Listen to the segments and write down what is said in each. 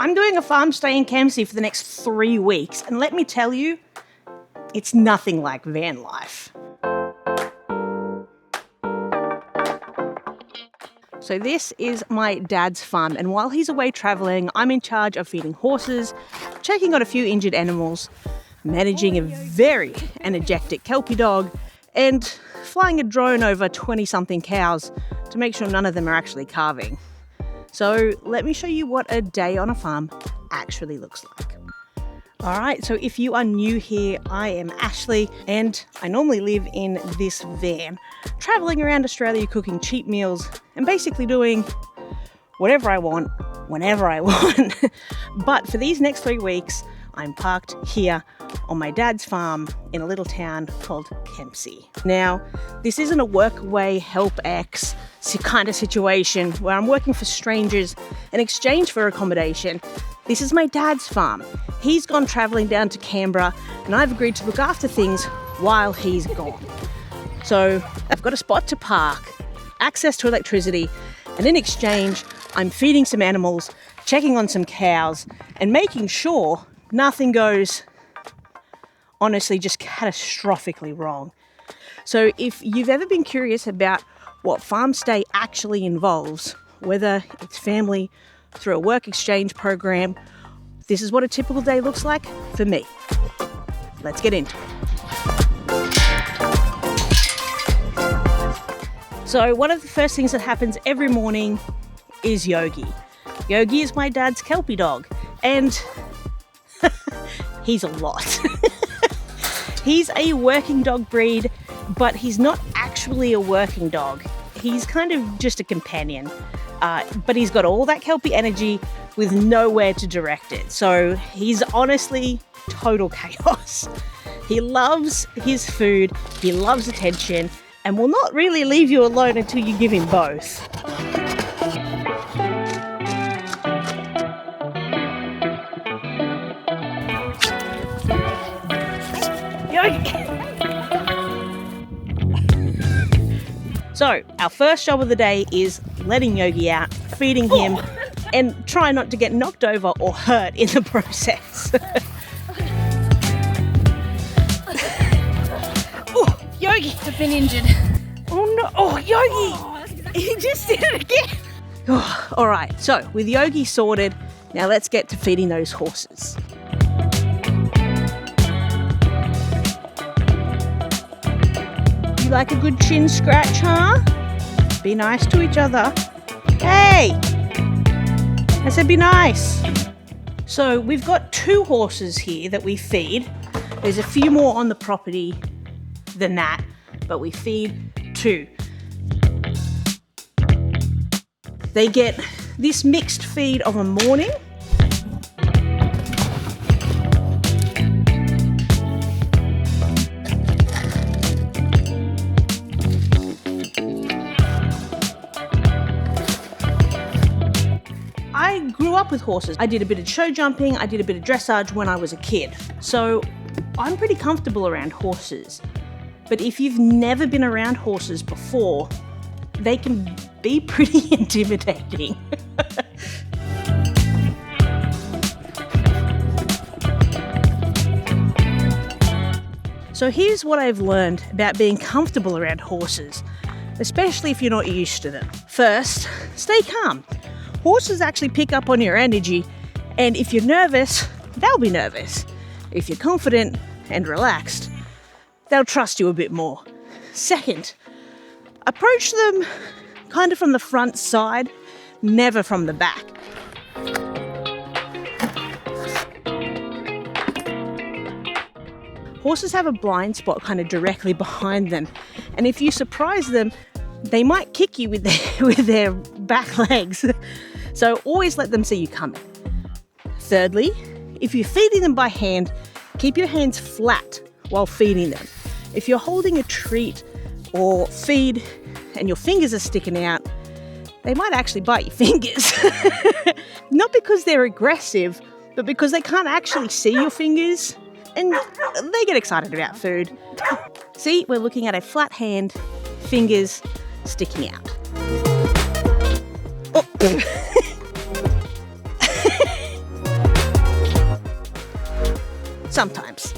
I'm doing a farm stay in Kempsey for the next 3 weeks, and let me tell you, it's nothing like van life. So this is my dad's farm, and while he's away travelling, I'm in charge of feeding horses, checking on a few injured animals, managing a very energetic Kelpie dog, and flying a drone over 20-something cows to make sure none of them are actually calving. So let me show you what a day on a farm actually looks like. Alright, so if you are new here, I am Ashley, and I normally live in this van, travelling around Australia cooking cheap meals and basically doing whatever I want, whenever I want. But for these next 3 weeks, I'm parked here on my dad's farm in a little town called Kempsey. Now, this isn't a work away, help X kind of situation where I'm working for strangers in exchange for accommodation. This is my dad's farm. He's gone travelling down to Canberra, and I've agreed to look after things while he's gone. So I've got a spot to park, access to electricity, and in exchange, I'm feeding some animals, checking on some cows, and making sure nothing goes, honestly, just catastrophically wrong. So if you've ever been curious about what farm stay actually involves, whether it's family through a work exchange program, this is what a typical day looks like for me. Let's get into it. So one of the first things that happens every morning is Yogi. Yogi is my dad's Kelpie dog, and he's a lot. He's a working dog breed, but he's not actually a working dog. He's kind of just a companion, but he's got all that Kelpie energy with nowhere to direct it. So he's honestly total chaos. He loves his food, he loves attention, and will not really leave you alone until you give him both. So, our first job of the day is letting Yogi out, feeding him, and try not to get knocked over or hurt in the process. Oh, Yogi! I've been injured. Oh no! Oh, Yogi! He just did it again! Oh, alright, so with Yogi sorted, now let's get to feeding those horses. You like a good chin scratch, huh? Be nice to each other. Hey! I said be nice. So we've got 2 horses here that we feed. There's a few more on the property than that, but we feed 2. They get this mixed feed of a morning. I grew up with horses. I did a bit of show jumping, I did a bit of dressage when I was a kid. So I'm pretty comfortable around horses. But if you've never been around horses before, they can be pretty intimidating. So here's what I've learned about being comfortable around horses, especially if you're not used to them. First, stay calm. Horses actually pick up on your energy, and if you're nervous, they'll be nervous. If you're confident and relaxed, they'll trust you a bit more. Second, approach them kind of from the front side, never from the back. Horses have a blind spot kind of directly behind them, and if you surprise them, they might kick you with their back legs. So always let them see you coming. Thirdly, if you're feeding them by hand, keep your hands flat while feeding them. If you're holding a treat or feed and your fingers are sticking out, they might actually bite your fingers. Not because they're aggressive, but because they can't actually see your fingers and they get excited about food. See, we're looking at a flat hand, fingers sticking out. Oh. Sometimes.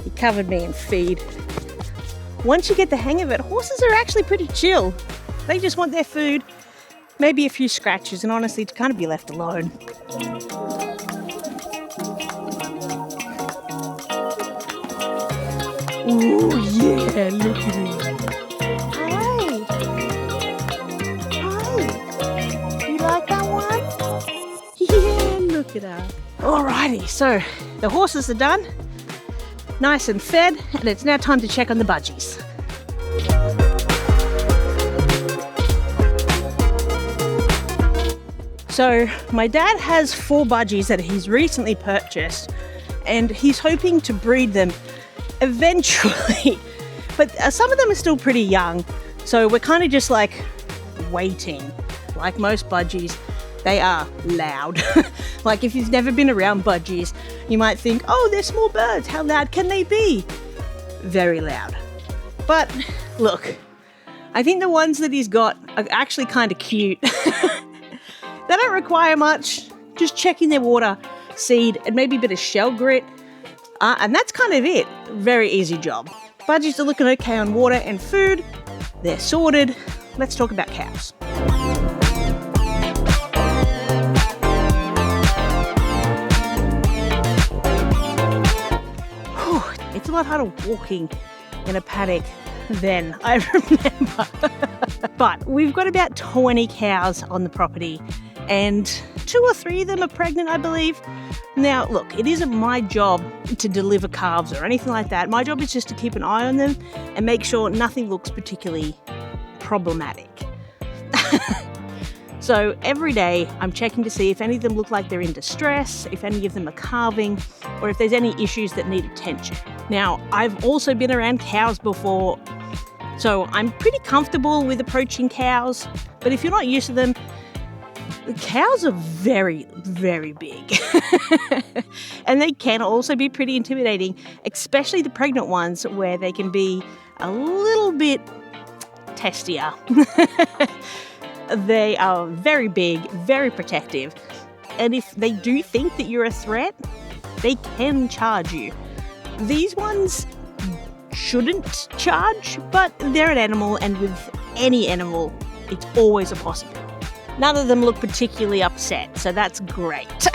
He covered me in feed. Once you get the hang of it, horses are actually pretty chill. They just want their food, maybe a few scratches, and honestly, to kind of be left alone. Ooh, yeah, look at him. Hi. You like that one? Yeah, look at her. Alrighty, so the horses are done, nice and fed, and it's now time to check on the budgies. So my dad has 4 budgies that he's recently purchased, and he's hoping to breed them eventually. But some of them are still pretty young, so we're kind of just like waiting. Like most budgies, they are loud. Like if you've never been around budgies, you might think, oh, they're small birds, how loud can they be? Very loud. But look, I think the ones that he's got are actually kind of cute. They don't require much, just checking their water, seed, and maybe a bit of shell grit. And that's kind of it. Very easy job. Budgies are looking okay on water and food. They're sorted. Let's talk about cows. Whew, it's a lot harder walking in a paddock than I remember. But we've got about 20 cows on the property, and 2 or 3 of them are pregnant, I believe. Now, look, it isn't my job to deliver calves or anything like that. My job is just to keep an eye on them and make sure nothing looks particularly problematic. So every day I'm checking to see if any of them look like they're in distress, if any of them are calving, or if there's any issues that need attention. Now, I've also been around cows before, so I'm pretty comfortable with approaching cows, but if you're not used to them, the cows are very, very big. And they can also be pretty intimidating, especially the pregnant ones where they can be a little bit testier. They are very big, very protective. And if they do think that you're a threat, they can charge you. These ones shouldn't charge, but they're an animal, and with any animal, it's always a possibility. None of them look particularly upset, so that's great.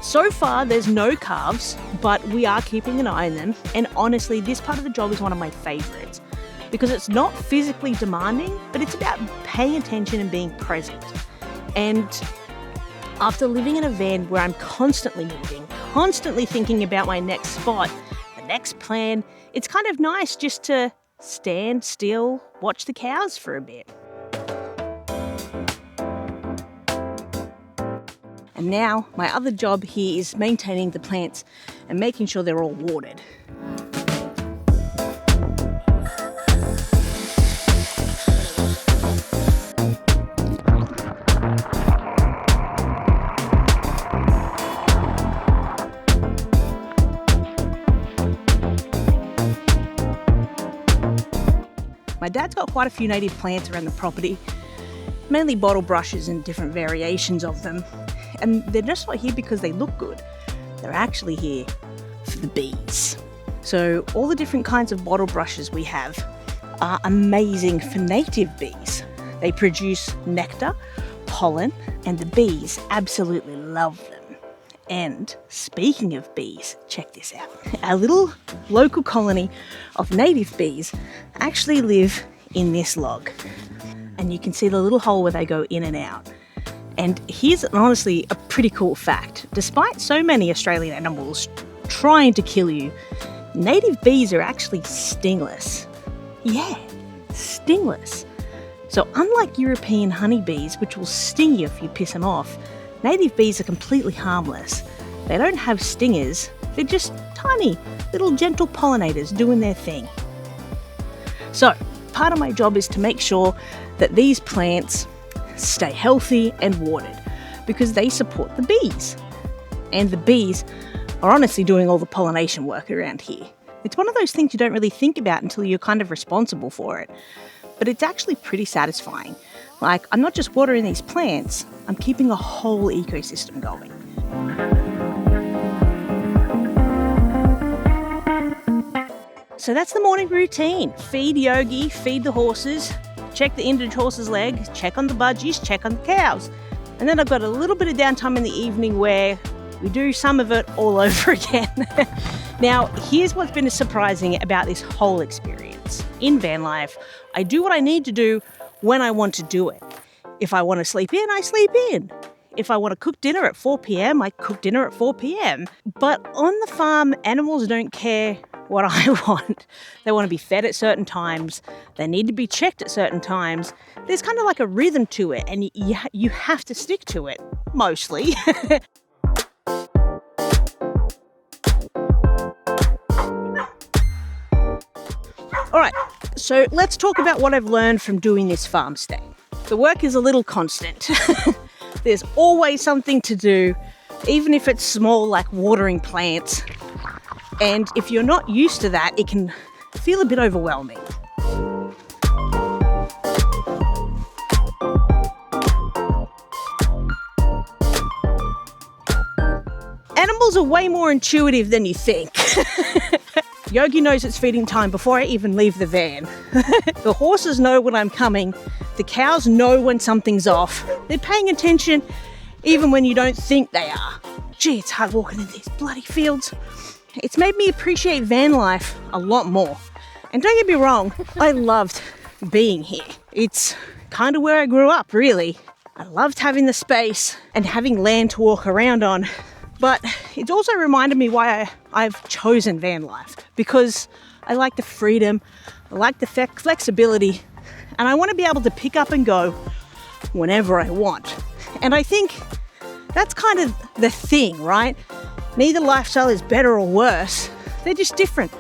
So far, there's no calves, but we are keeping an eye on them. And honestly, this part of the job is one of my favourites because it's not physically demanding, but it's about paying attention and being present. And after living in a van where I'm constantly moving, constantly thinking about my next spot, the next plan, it's kind of nice just to stand still, watch the cows for a bit. And now my other job here is maintaining the plants and making sure they're all watered. My dad's got quite a few native plants around the property, mainly bottle brushes and different variations of them. And they're just not here because they look good. They're actually here for the bees. So all the different kinds of bottle brushes we have are amazing for native bees. They produce nectar, pollen, and the bees absolutely love them. And speaking of bees, check this out. Our little local colony of native bees actually live in this log. And you can see the little hole where they go in and out. And here's honestly a pretty cool fact. Despite so many Australian animals trying to kill you, native bees are actually stingless. Yeah, stingless. So unlike European honeybees, which will sting you if you piss them off, native bees are completely harmless. They don't have stingers. They're just tiny, little gentle pollinators doing their thing. So part of my job is to make sure that these plants stay healthy and watered because they support the bees. And the bees are honestly doing all the pollination work around here. It's one of those things you don't really think about until you're kind of responsible for it. But it's actually pretty satisfying. Like, I'm not just watering these plants, I'm keeping a whole ecosystem going. So that's the morning routine. Feed Yogi, feed the horses, check the injured horse's leg, check on the budgies, check on the cows. And then I've got a little bit of downtime in the evening where we do some of it all over again. Now, here's what's been surprising about this whole experience. In van life, I do what I need to do when I want to do it. If I want to sleep in, I sleep in. If I want to cook dinner at 4 p.m., I cook dinner at 4 p.m. But on the farm, animals don't care what I want. They want to be fed at certain times. They need to be checked at certain times. There's kind of like a rhythm to it, and you have to stick to it, mostly. All right, so let's talk about what I've learned from doing this farm stay. The work is a little constant. There's always something to do, even if it's small, like watering plants. And if you're not used to that, it can feel a bit overwhelming. Animals are way more intuitive than you think. Yogi knows it's feeding time before I even leave the van. The horses know when I'm coming. The cows know when something's off. They're paying attention even when you don't think they are. Gee, it's hard walking in these bloody fields. It's made me appreciate van life a lot more. And don't get me wrong, I loved being here. It's kind of where I grew up, really. I loved having the space and having land to walk around on. But it's also reminded me why I've chosen van life, because I like the freedom, I like the flexibility, and I want to be able to pick up and go whenever I want. And I think that's kind of the thing, right? Neither lifestyle is better or worse. They're just different,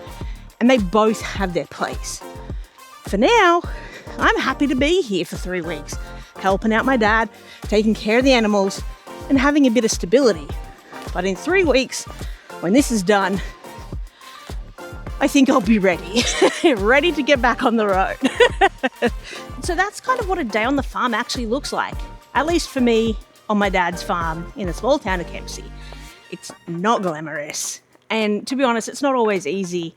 and they both have their place. For now, I'm happy to be here for 3 weeks, helping out my dad, taking care of the animals, and having a bit of stability. But in 3 weeks, when this is done, I think I'll be ready, ready to get back on the road. So that's kind of what a day on the farm actually looks like, at least for me on my dad's farm in the small town of Kelpie. It's not glamorous, and to be honest, it's not always easy.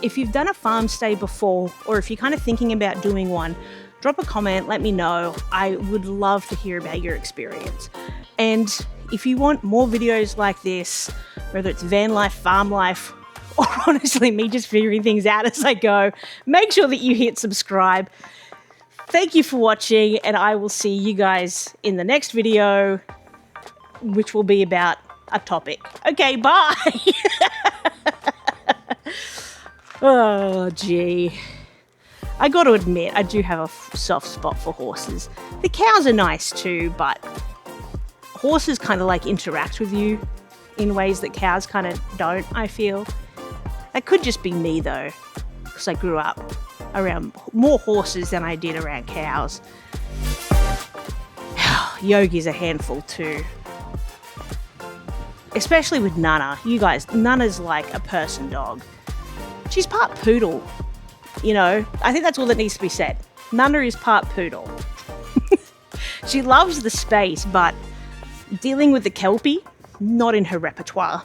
If you've done a farm stay before, or if you're kind of thinking about doing one, drop a comment, let me know. I would love to hear about your experience. And if you want more videos like this, whether it's van life, farm life, or honestly me just figuring things out as I go, make sure that you hit subscribe. Thank you for watching, and I will see you guys in the next video, which will be about a topic. Okay, bye. Oh, gee. I got to admit, I do have a soft spot for horses. The cows are nice too, but horses kind of like interact with you in ways that cows kind of don't, I feel. That could just be me though, because I grew up around more horses than I did around cows. Yogi's a handful too. Especially with Nana. You guys, Nana's like a person dog. She's part poodle. You know, I think that's all that needs to be said. Nana is part poodle. She loves the space, but dealing with the Kelpie, not in her repertoire.